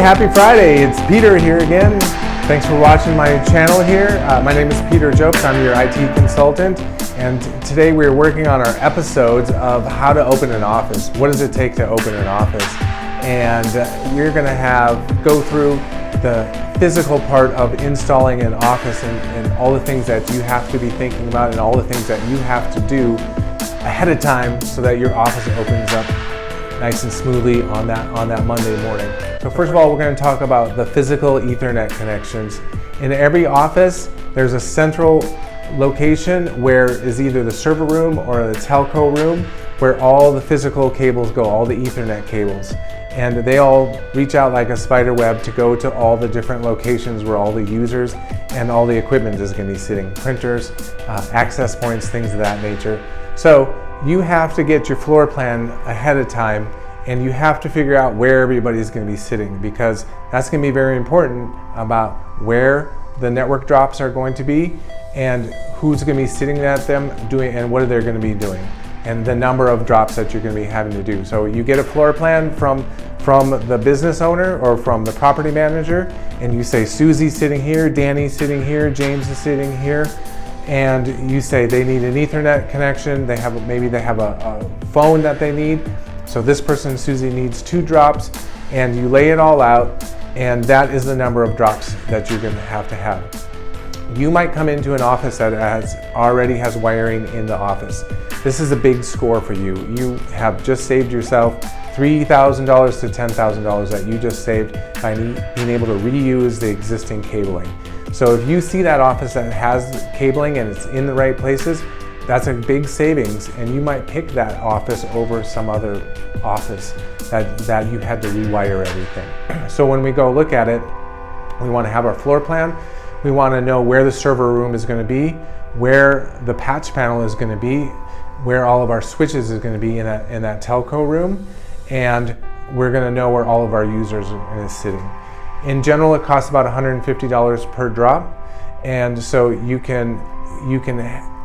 happy Friday. It's Peter here again. Thanks for watching my channel here. My name is Peter Jobst. I'm your IT consultant. And today we're working on our episodes of how to open an office. What does it take to open an office? And we're going to go through the physical part of installing an office and all the things that you have to be thinking about and all the things that you have to do ahead of time so that your office opens up nice and smoothly on that Monday morning. So first of all, we're going to talk about the physical Ethernet connections. In every office, there's a central location where is either the server room or the telco room where all the physical cables go, all the Ethernet cables. And they all reach out like a spider web to go to all the different locations where all the users and all the equipment is going to be sitting. Printers, access points, things of that nature. So you have to get your floor plan ahead of time and you have to figure out where everybody's going to be sitting, because that's going to be very important about where the network drops are going to be and who's going to be sitting at them doing and what are they going to be doing and the number of drops that you're going to be having to do. So you get a floor plan from the business owner or from the property manager, and you say Susie's sitting here, Danny's sitting here, James is sitting here, and you say they need an Ethernet connection. Maybe they have a phone that they need. So this person, Susie, needs 2 drops, and you lay it all out, and that is the number of drops that you're going to have. You might come into an office that already has wiring in the office. This is a big score for you. You have just saved yourself $3,000 to $10,000 that you just saved by being able to reuse the existing cabling. So if you see that office that has cabling and it's in the right places, that's a big savings, and you might pick that office over some other office that you had to rewire everything. So when we go look at it, we want to have our floor plan. We want to know where the server room is going to be, where the patch panel is going to be, where all of our switches is going to be in that telco room, and we're going to know where all of our users are sitting. In general, it costs about $150 per drop, and so you can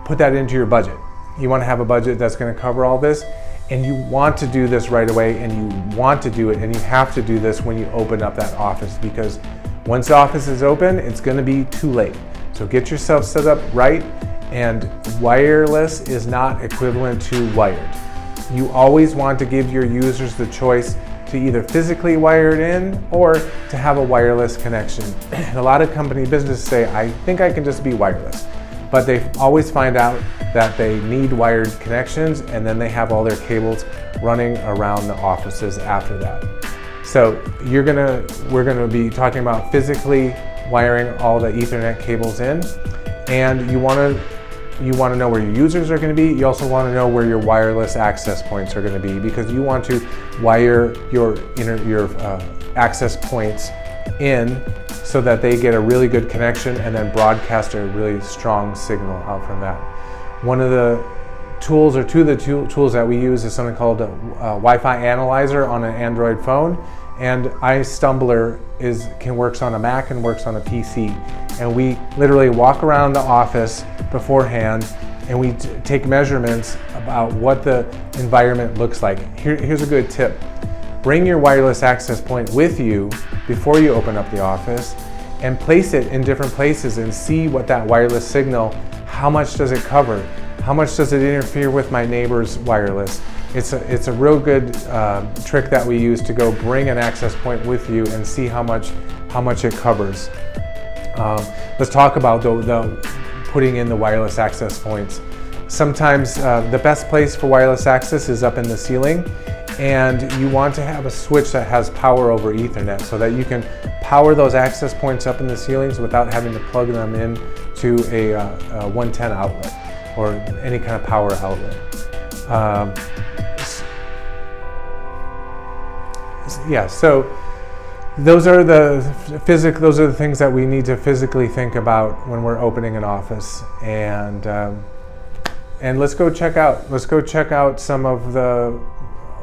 put that into your budget. You want to have a budget that's going to cover all this, and you want to do this right away, and you want to do it, and you have to do this when you open up that office, because once the office is open, it's going to be too late. So get yourself set up right, and wireless is not equivalent to wired. You always want to give your users the choice to either physically wire it in or to have a wireless connection. A lot of company businesses say, I think I can just be wireless, but they always find out that they need wired connections, and then they have all their cables running around the offices after that. So we're gonna be talking about physically wiring all the Ethernet cables in, and you wanna know where your users are going to be. You also want to know where your wireless access points are going to be, because you want to wire your access points in so that they get a really good connection and then broadcast a really strong signal out from that. One of the tools, or two of the tools that we use, is something called a Wi-Fi analyzer on an Android phone, and iStumbler works on a Mac and works on a PC. And we literally walk around the office beforehand and we take measurements about what the environment looks like. Here's a good tip. Bring your wireless access point with you before you open up the office and place it in different places and see what that wireless signal, how much does it cover? How much does it interfere with my neighbor's wireless? It's a real good trick that we use to go bring an access point with you and see how much it covers. Let's talk about the putting in the wireless access points. Sometimes the best place for wireless access is up in the ceiling, and you want to have a switch that has power over Ethernet so that you can power those access points up in the ceilings without having to plug them in to a 110 outlet or any kind of power outlet. So those are the things that we need to physically think about when we're opening an office, and let's go check out some of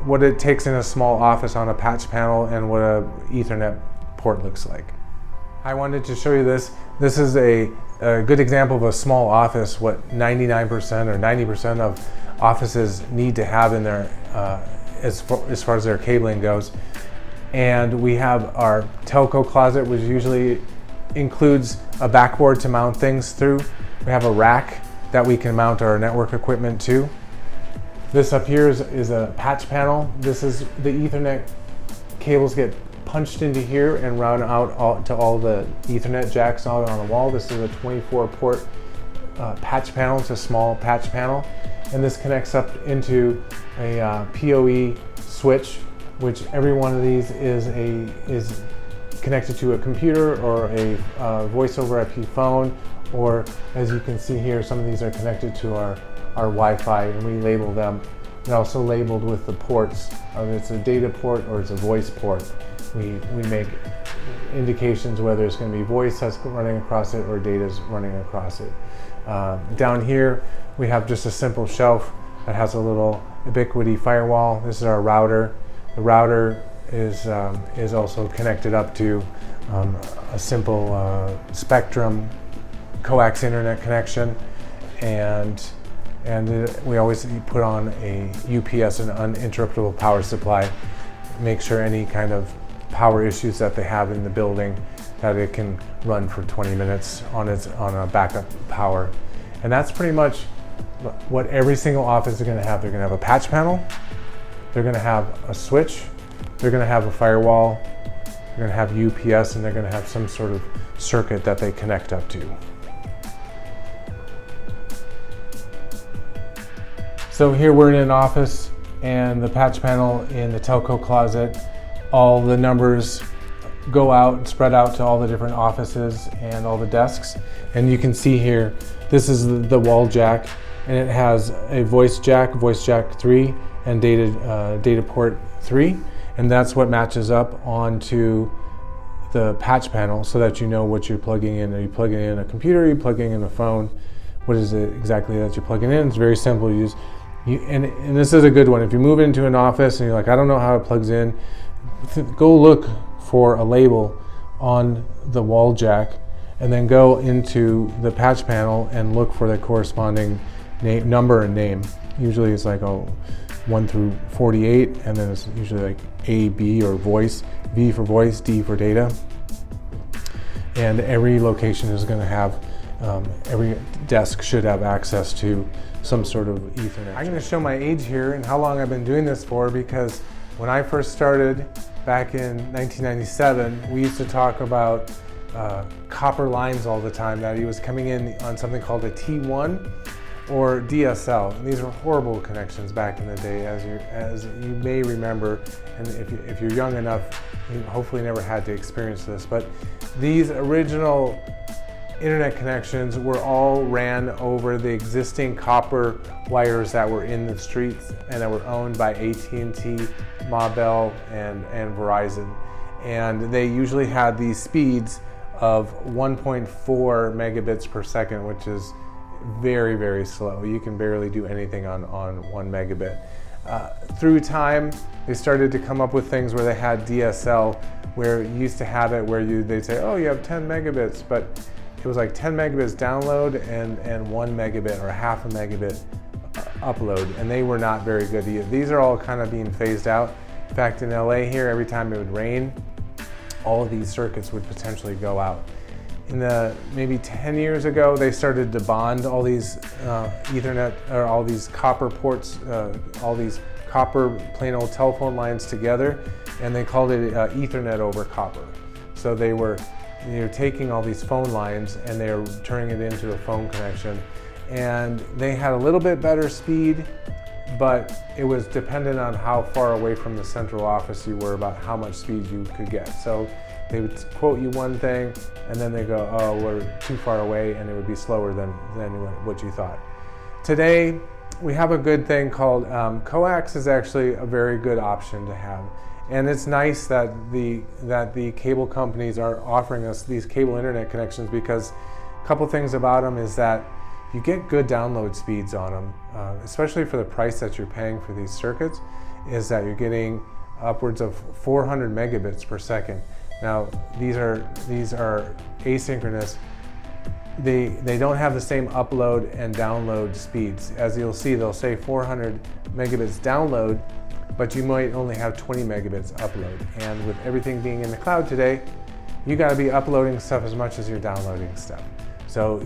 what it takes in a small office on a patch panel and what a Ethernet port looks like. I wanted to show you this. This is a good example of a small office, what 99% or 90% of offices need to have in their as far as their cabling goes. And we have our telco closet, which usually includes a backboard to mount things through. We have a rack that we can mount our network equipment to. This up here is a patch panel. This is the Ethernet cables get punched into here and run out to all the Ethernet jacks out on the wall. This is a 24 port patch panel. It's a small patch panel. And this connects up into a PoE switch, which every one of these is connected to a computer or a voice over IP phone, or as you can see here, some of these are connected to our Wi-Fi, and we label them. They're also labeled with the ports, whether it's a data port or it's a voice port. We make indications whether it's going to be voice that's running across it or data's running across it. Down here, we have just a simple shelf that has a little ubiquity firewall. This is our router. The router is also connected up to a simple Spectrum coax internet connection, and we always put on a UPS, an uninterruptible power supply. Make sure any kind of power issues that they have in the building, that it can run for 20 minutes on a backup power. And that's pretty much what every single office is going to have. They're going to have a patch panel, they're going to have a switch, they're going to have a firewall, they're going to have UPS, and they're going to have some sort of circuit that they connect up to. So here we're in an office, and the patch panel in the telco closet, all the numbers go out and spread out to all the different offices and all the desks. And you can see here, this is the wall jack, and it has a voice jack 3, and data port 3, and that's what matches up onto the patch panel so that you know what you're plugging in. Are you plugging in a computer? Are you plugging in a phone? What is it exactly that you're plugging in? It's very simple. And this is a good one. If you move into an office and you're like, I don't know how it plugs in, go look for a label on the wall jack, and then go into the patch panel and look for the corresponding number and name. Usually it's like 1 through 48, and then it's usually like A, B, or voice, V for voice, D for data. And every location is going to have, every desk should have access to some sort of Ethernet. I'm going to show my age here and how long I've been doing this for, because when I first started back in 1997, we used to talk about copper lines all the time, that he was coming in on something called a T1 or DSL. And these were horrible connections back in the day, as you may remember, and if you're young enough, you hopefully never had to experience this. But these original internet connections were all ran over the existing copper wires that were in the streets and that were owned by AT&T, Ma Bell, and Verizon. And they usually had these speeds of 1.4 megabits per second, which is very, very slow. You can barely do anything on 1 megabit. Through time, they started to come up with things where they had DSL, where you used to have it where they'd say, oh, you have 10 megabits, but it was like 10 megabits download and 1 megabit or half a megabit upload, and they were not very good either. These are all kind of being phased out. In fact, in LA here, every time it would rain, all of these circuits would potentially go out. In the maybe 10 years ago, they started to bond all these Ethernet, or all these copper ports, all these copper plain old telephone lines together, and they called it Ethernet over copper. So they were taking all these phone lines and they were turning it into a phone connection, and they had a little bit better speed, but it was dependent on how far away from the central office you were about how much speed you could get. So they would quote you one thing, and then they go, oh, we're too far away, and it would be slower than what you thought. Today, we have a good thing called coax is actually a very good option to have. And it's nice that the cable companies are offering us these cable internet connections, because a couple things about them is that you get good download speeds on them, especially for the price that you're paying for these circuits, is that you're getting upwards of 400 megabits per second. Now, these are asynchronous. They don't have the same upload and download speeds. As you'll see, they'll say 400 megabits download, but you might only have 20 megabits upload. And with everything being in the cloud today, you got to be uploading stuff as much as you're downloading stuff. So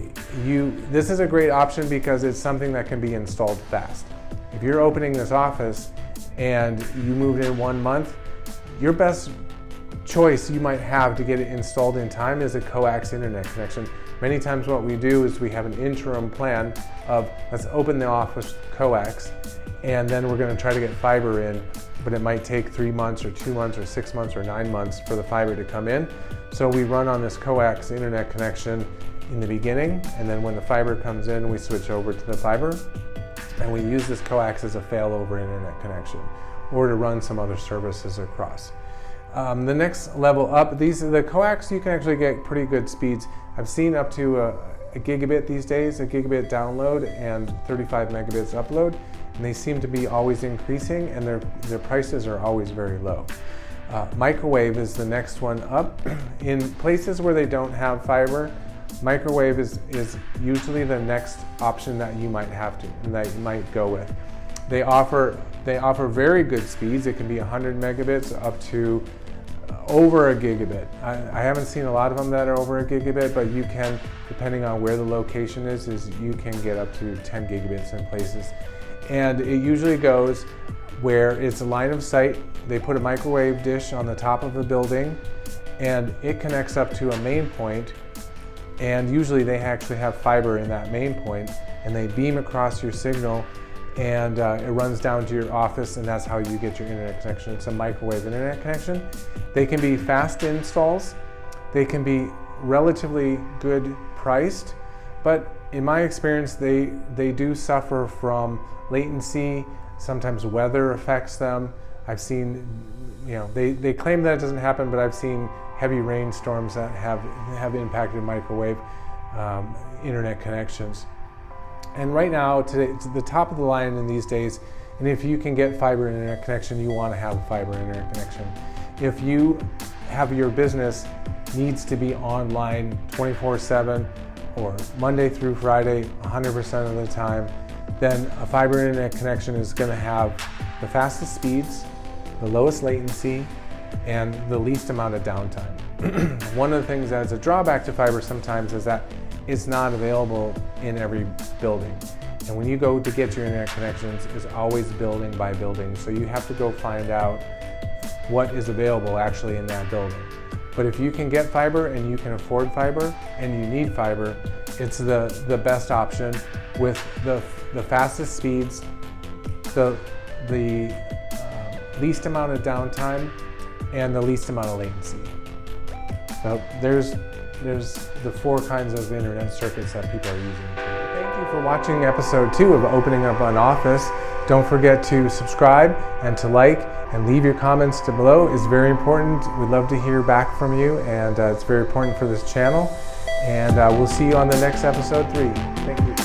this is a great option because it's something that can be installed fast. If you're opening this office and you moved in 1 month, your best choice you might have to get it installed in time is a coax internet connection. Many times what we do is we have an interim plan of, let's open the office coax, and then we're going to try to get fiber in, but it might take 3 months or 2 months or 6 months or 9 months for the fiber to come in. So we run on this coax internet connection in the beginning, and then when the fiber comes in, we switch over to the fiber, and we use this coax as a failover internet connection or to run some other services across. The next level up, the coax, you can actually get pretty good speeds. I've seen up to a gigabit these days, a gigabit download and 35 megabits upload, and they seem to be always increasing, and their prices are always very low. Microwave is the next one up. In places where they don't have fiber, microwave is usually the next option that you might have to, and that you might go with. They offer very good speeds. It can be 100 megabits up to over a gigabit. I haven't seen a lot of them that are over a gigabit, but you can, depending on where the location is you can get up to 10 gigabits in places. And it usually goes where it's a line of sight. They put a microwave dish on the top of the building, and it connects up to a main point, and usually they actually have fiber in that main point, and they beam across your signal, and it runs down to your office, and that's how you get your internet connection. It's a microwave internet connection. They can be fast installs. They can be relatively good priced, but in my experience, they do suffer from latency. Sometimes weather affects them. I've seen, they claim that it doesn't happen, but I've seen heavy rainstorms that have impacted microwave internet connections. And right now, today, it's the top of the line in these days, and if you can get fiber internet connection, you want to have a fiber internet connection. If you have your business needs to be online 24/7 or Monday through Friday 100% of the time, then a fiber internet connection is going to have the fastest speeds, the lowest latency, and the least amount of downtime. One of the things that's a drawback to fiber sometimes is that it's not available in every building. And when you go to get your internet connections, it's always building by building. So you have to go find out what is available actually in that building. But if you can get fiber and you can afford fiber and you need fiber, it's the best option with the fastest speeds, the least amount of downtime, and the least amount of latency. So there's the 4 kinds of internet circuits that people are using. Thank you for watching episode 2 of Opening Up an Office. Don't forget to subscribe and to like and leave your comments below. It's very important. We'd love to hear back from you, and it's very important for this channel. And we'll see you on the next episode 3. Thank you.